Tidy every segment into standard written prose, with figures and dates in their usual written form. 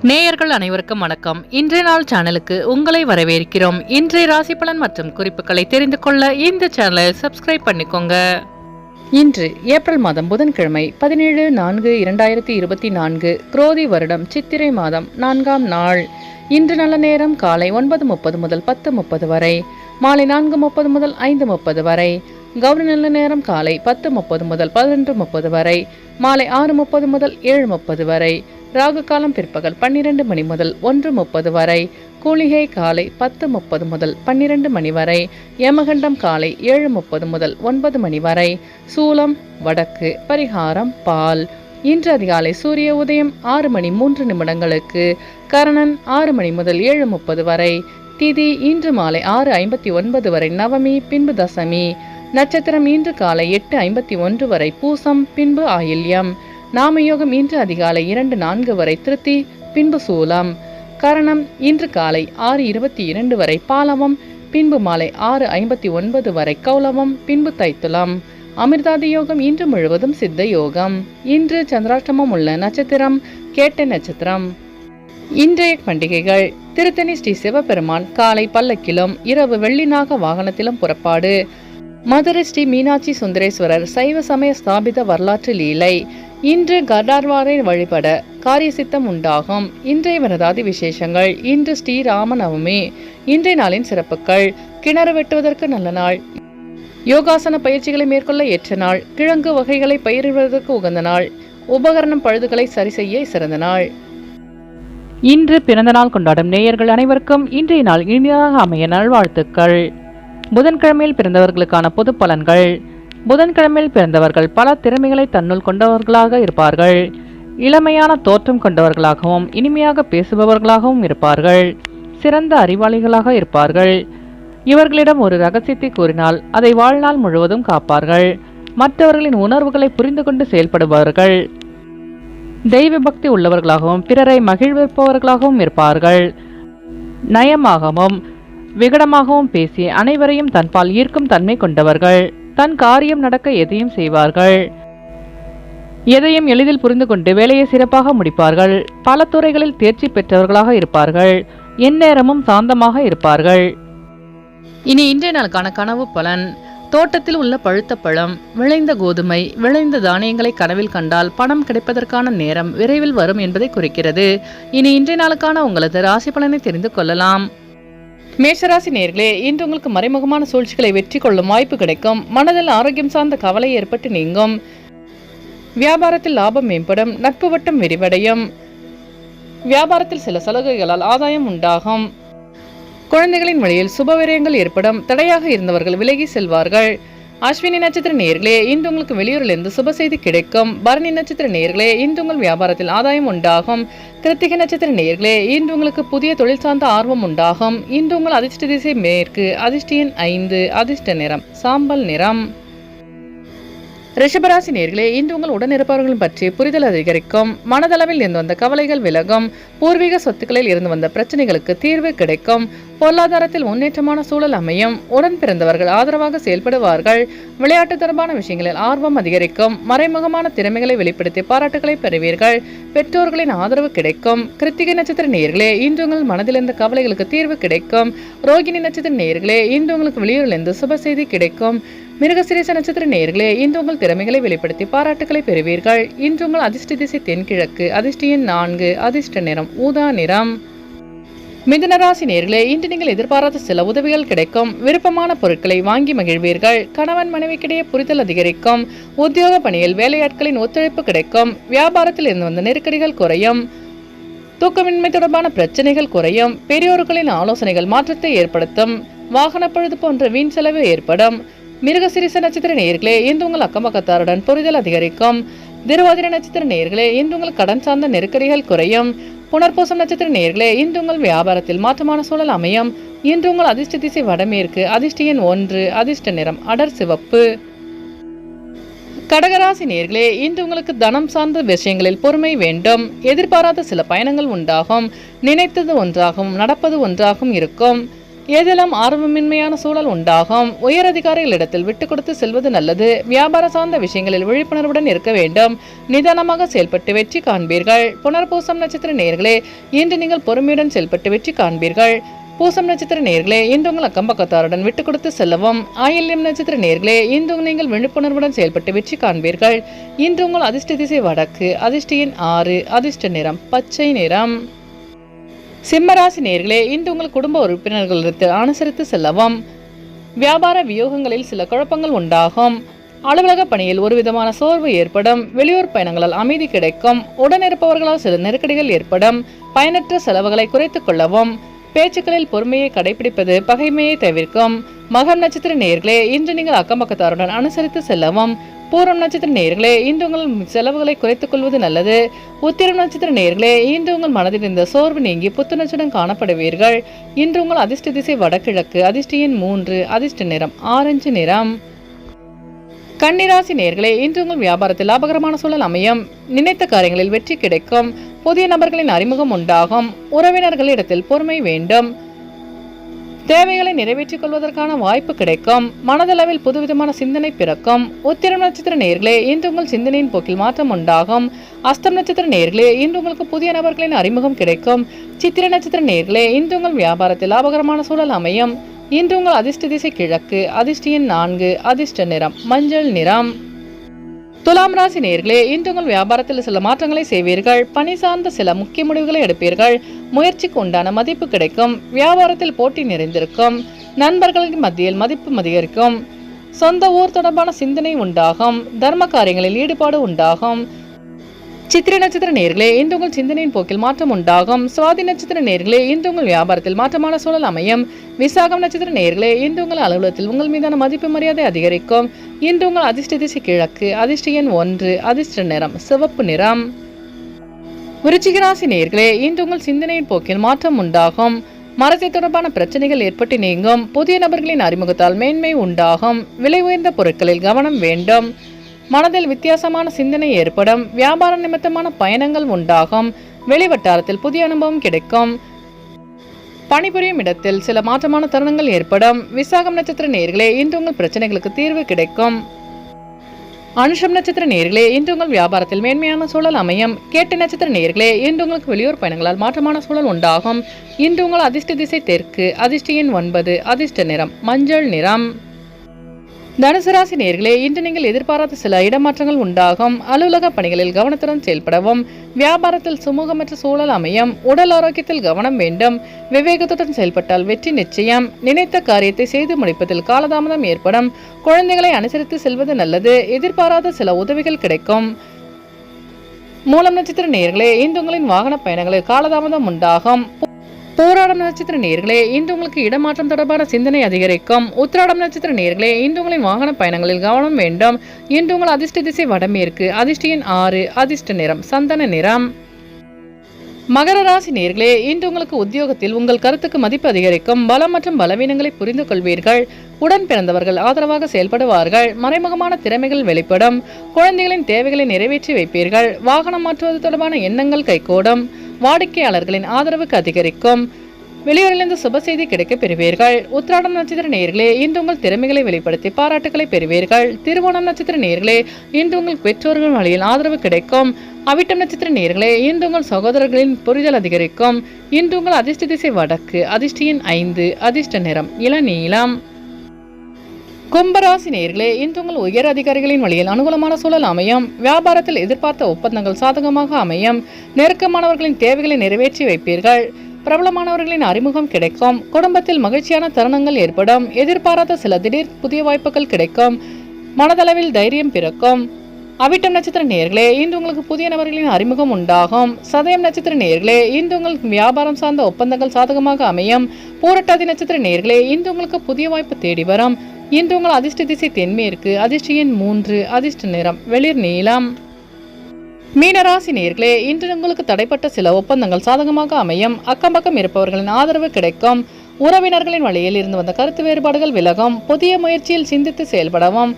நேயர்கள் அனைவருக்கும் வணக்கம். இன்றைய நாள் சேனலுக்கு உங்களை வரவேற்கிறோம். இன்றைய ராசி பலன் மற்றும் குறிப்புகளை தெரிந்து கொள்ள இந்த சேனலை சப்ஸ்கிரைப் பண்ணிக்கோங்க. இன்று ஏப்ரல் மாதம் புதன்கிழமை 17/4/2024 குரோதி வருடம் சித்திரை மாதம் 4ஆம் நாள். இன்று நல்ல நேரம் காலை 9:30 முதல் 10:30 வரை, மாலை 4:30 முதல் 5:30 வரை. கௌரி நல்ல நேரம் காலை 10:30 முதல் 11:30 வரை, மாலை 6:30 முதல் 7:30 வரை. ராகு காலம் பிற்பகல் 12 மணி முதல் 1:30 வரை. கூலிகை காலை 10:30 முதல் 12 மணி வரை. யமகண்டம் காலை 7:30 முதல் 9 மணி வரை. சூலம் வடக்கு. பரிகாரம் பால். இன்று அதிகாலை சூரிய உதயம் 6 மணி 3 நிமிடங்களுக்கு. கரணன் 6 மணி முதல் 7:30 வரை. திதி இன்று மாலை 6:59 வரை நவமி, பின்பு தசமி. நட்சத்திரம் இன்று காலை 8:51 வரை பூசம், பின்பு ஆயில்யம். நாமயோகம் இன்று அதிகாலை 2:04 வரை திருத்தி, பின்பு சூலம். கரணம் இன்று காலை 6:22 வரை பாலவம், பின்பு மாலை 6:59 வரை கௌலவம், பின்பு தைத்துலம். அமிர்தாதி யோகம் இன்று முழுவதும் சித்த யோகம். இன்று சந்திராஷ்டமம் உள்ள நட்சத்திரம் கேட்டை நட்சத்திரம். இன்றைய பண்டிகைகள்: திருத்தணி ஸ்ரீ சிவபெருமான் காலை பல்லக்கிலும் இரவு வெள்ளிநாக வாகனத்திலும் புறப்பாடு. மதுரை ஸ்ரீ மீனாட்சி சுந்தரேஸ்வரர் சைவ சமய ஸ்தாபித வரலாற்று லீலை. இன்று கர்டார்வாரை வழிபட காரிய சித்தம் உண்டாகும். இன்றைய விரதாதி விசேஷங்கள்: இன்று ஸ்ரீராம நவமி. இன்றைய நாளின் சிறப்புகள்: கிணறு வெட்டுவதற்கு நல்ல நாள், யோகாசன பயிற்சிகளை மேற்கொள்ள ஏற்ற நாள், கிழங்கு வகைகளை பயிரிடுவதற்கு உகந்த நாள், உபகரணம் பழுதுகளை சரி செய்ய சிறந்த நாள். இன்று பிறந்த நாள் கொண்டாடும் நேயர்கள் அனைவருக்கும் இன்றைய நாள் இனிதாக அமைய நல்வாழ்த்துக்கள். புதன்கிழமையில் பிறந்தவர்களுக்கான பொது பலன்கள். புதன்கிழமையில் பிறந்தவர்கள் பல திறமைகளை தன்னுள் கொண்டவர்களாக இருப்பார்கள். இளமையான தோற்றம் கொண்டவர்களாகவும் இனிமையாக பேசுபவர்களாகவும் இருப்பார்கள். சிறந்த அறிவாளிகளாக இருப்பார்கள். இவர்களிடம் ஒரு ரகசியத்தை கூறினால் அதை வாழ்நாள் முழுவதும் காப்பார்கள். மற்றவர்களின் உணர்வுகளை புரிந்து கொண்டு செயல்படுபவர்கள். தெய்வ பக்தி உள்ளவர்களாகவும் பிறரை மகிழ்விப்பவர்களாகவும் இருப்பார்கள். நயமாகவும் விகடமாகவும் பேசி அனைவரையும் தன்பால் ஈர்க்கும் தன்மை கொண்டவர்கள். தன் காரியம் நடக்க எதையும் செய்வார்கள். எதையும் எளிதில் புரிந்து கொண்டு வேலையை சிறப்பாக முடிப்பார்கள். பல துறைகளில் தேர்ச்சி பெற்றவர்களாக இருப்பார்கள். எந்நேரமும் சாந்தமாக இருப்பார்கள். இனி இன்றைய நாளுக்கான கனவு பலன். தோட்டத்தில் உள்ள பழுத்த பழம், விளைந்த கோதுமை, விளைந்த தானியங்களை கனவில் கண்டால் பணம் கிடைப்பதற்கான நேரம் விரைவில் வரும் என்பதை குறிக்கிறது. இனி இன்றைய நாளுக்கான உங்களது ராசி பலனை தெரிந்து கொள்ளலாம். மேஷராசி நேயர்களே, இன்று உங்களுக்கு மறைமுகமான சூழ்ச்சிகளை வெற்றி கொள்ளும் வாய்ப்பு கிடைக்கும். மனதில் ஆரோக்கியம் சார்ந்த கவலை ஏற்பட்டு நீங்கும். வியாபாரத்தில் லாபம் மேம்படும். நட்பு வட்டம் விரிவடையும். வியாபாரத்தில் சில சலுகைகளால் ஆதாயம் உண்டாகும். குழந்தைகளின் வழியில் சுபவிரயங்கள் ஏற்படும். தடையாக இருந்தவர்கள் விலகி செல்வார்கள். அஸ்வினி நட்சத்திர நேயர்களே, இன்று உங்களுக்கு வெளியூரிலிருந்து சுப செய்தி கிடைக்கும். பரணி நட்சத்திர நேயர்களே, இன்று உங்கள் வியாபாரத்தில் ஆதாயம் உண்டாகும். கிருத்திகை நட்சத்திர நேயர்களே, இன்று உங்களுக்கு புதிய தொழில் சார்ந்த ஆர்வம் உண்டாகும். இன்று உங்கள் அதிர்ஷ்ட திசை மேற்கு. அதிர்ஷ்ட எண் 5. அதிர்ஷ்ட நிறம் சாம்பல் நிறம். ரிஷபராசி நேயர்களே, இன்று உங்கள் உடனிருப்பவர்கள் பற்றி புரிதல் அதிகரிக்கும். மனதளவில் இருந்து வந்த கவலைகள் விலகும். பூர்வீக சொத்துக்களில் இருந்து வந்த பிரச்சனைகளுக்கு தீர்வு கிடைக்கும். பொருளாதாரத்தில் முன்னேற்றமான சூழல் அமையும். உடன் பிறந்தவர்கள் ஆதரவாக செயல்படுவார்கள். விளையாட்டு தொடர்பான விஷயங்களில் ஆர்வம் அதிகரிக்கும். மறைமுகமான திறமைகளை வெளிப்படுத்தி பாராட்டுகளை பெறுவீர்கள். பெற்றோர்களின் ஆதரவு கிடைக்கும். கிருத்திகை நட்சத்திர நேயர்களே, இன்று உங்கள் மனதில் இருந்த கவலைகளுக்கு தீர்வு கிடைக்கும். ரோகிணி நட்சத்திர நேயர்களே, இன்று உங்களுக்கு வெளியூரிலிருந்து சுப செய்தி கிடைக்கும். மிருகசிரீச நட்சத்திர நேயர்களே, இன்று உங்கள் திறமைகளை வெளிப்படுத்தி பாராட்டுகளை பெறுவீர்கள். இன்று உங்கள் அதிர்ஷ்ட திசை தென்கிழக்கு. அதிர்ஷ்ட எண் 4. அதிர்ஷ்ட நிறம் ஊதா நிறம். மிதுனராசி நேயர்களே, இன்று நீங்கள் எதிர்பாராத சில உதவிகள் கிடைக்கும். விருப்பமான பொருட்களை வாங்கி மகிழ்வீர்கள். கணவன் மனைவிக்கிடையே புரிதல் அதிகரிக்கும். உத்தியோக பணியில் வேலையாட்களின் ஒத்துழைப்பு கிடைக்கும். வியாபாரத்தில் இருந்து வந்த நெருக்கடிகள் குறையும். தூக்கமின்மை தொடர்பான பிரச்சனைகள் குறையும். பெரியோர்களின் ஆலோசனைகள் மாற்றத்தை ஏற்படுத்தும். வாகன பழுது போன்ற வீண் செலவு ஏற்படும். மிருகசிரீச நட்சத்திர நேயர்களே, இன்று உங்கள் அக்கம்பக்கத்தாருடன் புரிதல் அதிகரிக்கும். திருவாதிரை நட்சத்திர நேயர்களே, இன்று உங்கள் கடன் சார்ந்த நெருக்கடிகள் குறையும். புனர்பூசம் நட்சத்திர நேயர்களே, இன்று உங்கள் வியாபாரத்தில் மாற்றமான சூழல் அமையும். இன்று உங்கள் அதிர்ஷ்ட திசை வடமேற்கு. அதிர்ஷ்ட எண் 1. அதிர்ஷ்ட நிறம் அடர் சிவப்பு. கடகராசி நேயர்களே, இன்று உங்களுக்கு தனம் சார்ந்த விஷயங்களில் பொறுமை வேண்டும். எதிர்பாராத சில பயணங்கள் உண்டாகும். நினைத்தது ஒன்றாகவும் நடப்பது ஒன்றாகவும் இருக்கும். ஏதிலும் ஆர்வமின்மையான சூழல் உண்டாகும். உயர் அதிகாரிகளிடத்தில் விட்டுக் கொடுத்து செல்வது நல்லது. வியாபார சார்ந்த விஷயங்களில் விழிப்புணர்வுடன் இருக்க வேண்டும். நிதானமாக செயல்பட்டு வெற்றி காண்பீர்கள். புனர்பூசம் நட்சத்திர நேயர்களே, இன்று நீங்கள் பொறுமையுடன் செயல்பட்டு வெற்றி காண்பீர்கள். பூசம் நட்சத்திர நேயர்களே, இன்று உங்கள் அக்கம்பக்கத்தாருடன் விட்டுக் கொடுத்து செல்லவும். ஆயில்யம் நட்சத்திர நேயர்களே, இன்று நீங்கள் விழிப்புணர்வுடன் செயல்பட்டு வெற்றி காண்பீர்கள். இன்று உங்கள் அதிர்ஷ்ட திசை வடக்கு. அதிர்ஷ்ட எண் 6. அதிர்ஷ்ட நிறம் பச்சை நிறம். சிம்மராசி நேயர்களே, இன்று உங்கள் குடும்ப உறுப்பினர்களிடத்தில் அனுசரித்து செல்லவும். வியாபார வியூகங்களில் சில குழப்பங்கள் உண்டாகும். அலுவலக பணியில் ஒரு விதமான சோர்வு ஏற்படும். வெளியூர் பயணங்களால் அமைதி கிடைக்கும். உடனிருப்பவர்களால் சில நெருக்கடிகள் ஏற்படும். பயனற்ற செலவுகளை குறைத்துக் கொள்ளவும். பேச்சுக்களில் பொறுமையை கடைபிடிப்பது பகைமையை தவிர்க்கும். மகம் நட்சத்திர நேயர்களே, இன்று நீங்கள் அக்கம்பக்கத்தாருடன் அனுசரித்து செல்லவும். பூரம் நட்சத்திர நேயர்களே, இன்று உங்கள் செலவுகளை குறைத்துக் கொள்வது நல்லது. உத்திரம் நட்சத்திர நேயர்களே, இன்று உங்கள் மனதில் இருந்த சோர்வு நீங்கி புத்துணர்ச்சியுடன் காணப்படுவீர்கள். இன்று உங்கள் அதிர்ஷ்ட திசை வடகிழக்கு. அதிர்ஷ்ட எண் 3. அதிர்ஷ்ட நிறம் ஆரஞ்சு நிறம். கன்னிராசி நேயர்களே, இன்று உங்கள் வியாபாரத்தில் லாபகரமான சூழல் அமையும். நினைத்த காரியங்களில் வெற்றி கிடைக்கும். புதிய நபர்களின் அறிமுகம் உண்டாகும். உறவினர்களிடத்தில் பொறுமை வேண்டும். தேவைகளை நிறைவேற்றிக் கொள்வதற்கான வாய்ப்பு கிடைக்கும். மனதளவில் புதுவிதமான சிந்தனை பிறக்கும். உத்திரம் நட்சத்திர நேயர்களே, இன்று உங்கள் சிந்தனையின் போக்கில் மாற்றம் உண்டாகும். அஸ்தம் நட்சத்திர நேயர்களே, இன்று உங்களுக்கு புதிய நபர்களின் அறிமுகம் கிடைக்கும். சித்திரை நட்சத்திர நேயர்களே, இன்று உங்கள் வியாபாரத்தில் லாபகரமான சூழல் அமையும். இன்று உங்கள் அதிர்ஷ்ட திசை கிழக்கு. அதிர்ஷ்ட எண் 4. அதிர்ஷ்ட நிறம் மஞ்சள் நிறம். துலாம் ராசி நேயர்களே, இன்று உங்கள் வியாபாரத்தில் சில மாற்றங்களை செய்வீர்கள். பணி சார்ந்த சில முக்கிய முடிவுகளை எடுப்பீர்கள். முயற்சிக்கு உண்டான மதிப்பு கிடைக்கும். வியாபாரத்தில் போட்டி நிறைந்திருக்கும். நண்பர்களின் மத்தியில் மதிப்பு அதிகரிக்கும். சொந்த ஊர் தொடர்பான சிந்தனை உண்டாகும். தர்ம காரியங்களில் ஈடுபாடு உண்டாகும். சித்திரை நட்சத்திர நேயர்களே, இன்று உங்கள் சிந்தனையின் போக்கில் மாற்றம் உண்டாகும். சுவாதி நட்சத்திர நேயர்களே, இன்று உங்கள் வியாபாரத்தில் மாற்றமான சூழல் அமையும். விசாகம் நட்சத்திர நேயர்களே, இன்று உங்கள் அலுவலகத்தில் உங்கள் மீதான மதிப்பு மரியாதை அதிகரிக்கும். இன்று உங்கள் அதிர்ஷ்ட திசை கிழக்கு. அதிர்ஷ்ட எண் 1. அதிர்ஷ்ட நிறம் சிவப்பு நிறம். விருச்சிக ராசி நேயர்களே, இன்று உங்கள் சிந்தனையின் போக்கில் மாற்றம் உண்டாகும். மரத்தை தொடர்பான பிரச்சனைகள் ஏற்பட்டு நீங்கும். புதிய நபர்களின் அறிமுகத்தால் மேன்மை உண்டாகும். விலை உயர்ந்த பொருட்களில் கவனம் வேண்டும். மனதில் வித்தியாசமான சிந்தனை ஏற்படும். வியாபார நிமித்தமான பயணங்கள் உண்டாகும். வெளிவட்டாரத்தில் புதிய அனுபவம் கிடைக்கும். பணிபுரியும் இடத்தில் சில மாற்றமான தருணங்கள் ஏற்படும். விசாகம் நட்சத்திர நேயர்களே, இன்று உங்கள் பிரச்சனைகளுக்கு தீர்வு கிடைக்கும். அனுஷம் நட்சத்திர நேயர்களே, இன்று உங்கள் வியாபாரத்தில் மேன்மையான சூழல் அமையும். கேட்ட நட்சத்திர நேயர்களே, இன்று உங்களுக்கு வெளியூர் பயணங்களால் மாற்றமான சூழல் உண்டாகும். இன்று உங்கள் அதிர்ஷ்ட திசை தெற்கு. அதிர்ஷ்ட எண் 9. அதிர்ஷ்ட நிறம் மஞ்சள் நிறம். தனுசு ராசி நேயர்களே, இன்று நீங்கள் எதிர்பாராத சில இடமாற்றங்கள் உண்டாகும். அலுவலக பணிகளில் கவனத்துடன் செயல்படவும். வியாபாரத்தில் சுமூகமற்ற சூழல் அமையும். உடல் ஆரோக்கியத்தில் கவனம் வேண்டும். விவேகத்துடன் செயல்பட்டால் வெற்றி நிச்சயம். நினைத்த காரியத்தை செய்து முடிப்பதில் காலதாமதம் ஏற்படும். குழந்தைகளை அனுசரித்து செல்வது நல்லது. எதிர்பாராத சில உதவிகள் கிடைக்கும். மூலம் நட்சத்திர நேயர்களே, இன்று உங்களின் வாகன பயணங்களில் காலதாமதம் உண்டாகும். போராடம் நட்சத்திர நேயர்களே, இன்று உங்களுக்கு இடமாற்றம் தொடர்பான சிந்தனை அதிகரிக்கும். உத்திராடம் நட்சத்திர நேயர்களே, இன்று உங்களின் வாகன பயணங்களில் கவனம் வேண்டும். இன்று உங்கள் அதிர்ஷ்ட திசை வடமேற்கு. அதிர்ஷ்ட எண் 6. அதிர்ஷ்ட நிறம் சந்தன நிறம். மகர ராசி நேயர்களே, இன்று உங்களுக்கு உத்தியோகத்தில் உங்கள் கருத்துக்கு மதிப்பு அதிகரிக்கும். பலம் மற்றும் பலவீனங்களை புரிந்து கொள்வீர்கள். உடன் பிறந்தவர்கள் ஆதரவாக செயல்படுவார்கள். மறைமுகமான திறமைகள் வெளிப்படும். குழந்தைகளின் தேவைகளை நிறைவேற்றி வைப்பீர்கள். வாகனம் மாற்றுவது தொடர்பான எண்ணங்கள் கைகூடும். வாடிக்கையாளர்களின் ஆதரவுக்கு அதிகரிக்கும். வெளியூரிலிருந்து சுப செய்தி கிடைக்க பெறுவீர்கள். உத்திராடம் நட்சத்திர நேயர்களே, இன்று உங்கள் திறமைகளை வெளிப்படுத்தி பாராட்டுகளை பெறுவீர்கள். திருவோணம் நட்சத்திர நேயர்களே, இன்று உங்கள் பெற்றோர்கள் வழியில் ஆதரவு கிடைக்கும். அவிட்டம் நட்சத்திர நேயர்களே, இன்று உங்கள் சகோதரர்களின் புரிதல் அதிகரிக்கும். இன்று உங்கள் அதிர்ஷ்ட திசை வடக்கு. அதிர்ஷ்ட எண் 5. அதிர்ஷ்ட நிறம் இளநீலம். கும்பராசி நேயர்களே, இன்று உங்கள் உயர் அதிகாரிகளின் வழியில் அனுகூலமான சூழல் அமையும். வியாபாரத்தில் எதிர்பார்த்த ஒப்பந்தங்கள் சாதகமாக அமையும். நெருக்கமானவர்களின் தேவைகளை நிறைவேற்றி வைப்பீர்கள். பிரபலமானவர்களின் அறிமுகம் கிடைக்கும். குடும்பத்தில் மகிழ்ச்சியான தருணங்கள் ஏற்படும். எதிர்பாராத சில திடீர் புதிய வாய்ப்புகள் கிடைக்கும். மனதளவில் தைரியம் பிறக்கும். அவிட்டம் நட்சத்திர நேயர்களே, இன்று உங்களுக்கு புதிய நபர்களின் அறிமுகம் உண்டாகும். சதயம் நட்சத்திர நேயர்களே, இன்று உங்களுக்கு வியாபாரம் சார்ந்த ஒப்பந்தங்கள் சாதகமாக அமையும். பூரட்டாதி நட்சத்திர நேயர்களே, இன்று உங்களுக்கு புதிய வாய்ப்பு தேடி வரும். இன்று உங்கள் அதிர்ஷ்ட திசை தென்மேற்கு. அதிர்ஷ்ட எண் 3. அதிர்ஷ்ட நிறம் வெளிர் நீலம். மீனராசி நேயர்களே, இன்று உங்களுக்கு தடைப்பட்ட சில ஒப்பந்தங்கள் சாதகமாக அமையும். அக்கம் பக்கம் இருப்பவர்களின் ஆதரவு கிடைக்கும். உறவினர்களின் வழியில் இருந்து வந்த கருத்து வேறுபாடுகள் விலகும். புதிய முயற்சியில் சிந்தித்து செயல்படவும்.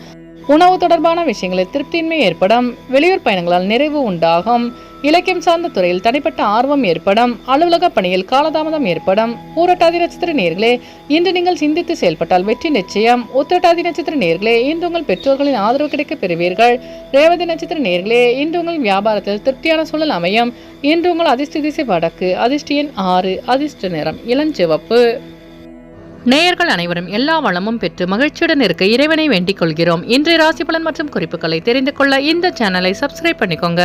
உணவு தொடர்பான விஷயங்களில் திருப்தியின்மை ஏற்படும். வெளியூர் பயணங்களால் நிறைவு உண்டாகும். இலக்கியம் சார்ந்த துறையில் தனிப்பட்ட ஆர்வம் ஏற்படும். அலுவலக பணியில் காலதாமதம் ஏற்படும். பூரட்டாதி நட்சத்திர நேயர்களே, இன்று நீங்கள் சிந்தித்து செயல்பட்டால் வெற்றி நிச்சயம். உத்திரட்டாதி நட்சத்திர நேயர்களே, இன்று உங்கள் பெற்றோர்களின் ஆதரவு கிடைக்க பெறுவீர்கள். ரேவதி நட்சத்திர நேயர்களே, இன்று உங்கள் வியாபாரத்தில் திருப்தியான சூழல் அமையும். இன்று உங்கள் அதிர்ஷ்ட திசை வடக்கு, அதிர்ஷ்ட எண் 6, அதிர்ஷ்ட நிறம் இளஞ்சிவப்பு. நேயர்கள் அனைவரும் எல்லா வளமும் பெற்று மகிழ்ச்சியுடன் இருக்க இறைவனை வேண்டிக் கொள்கிறோம். இன்றைய ராசி பலன் மற்றும் குறிப்புகளை தெரிந்து கொள்ள இந்த சேனலை சப்ஸ்கிரைப் பண்ணிக்கோங்க.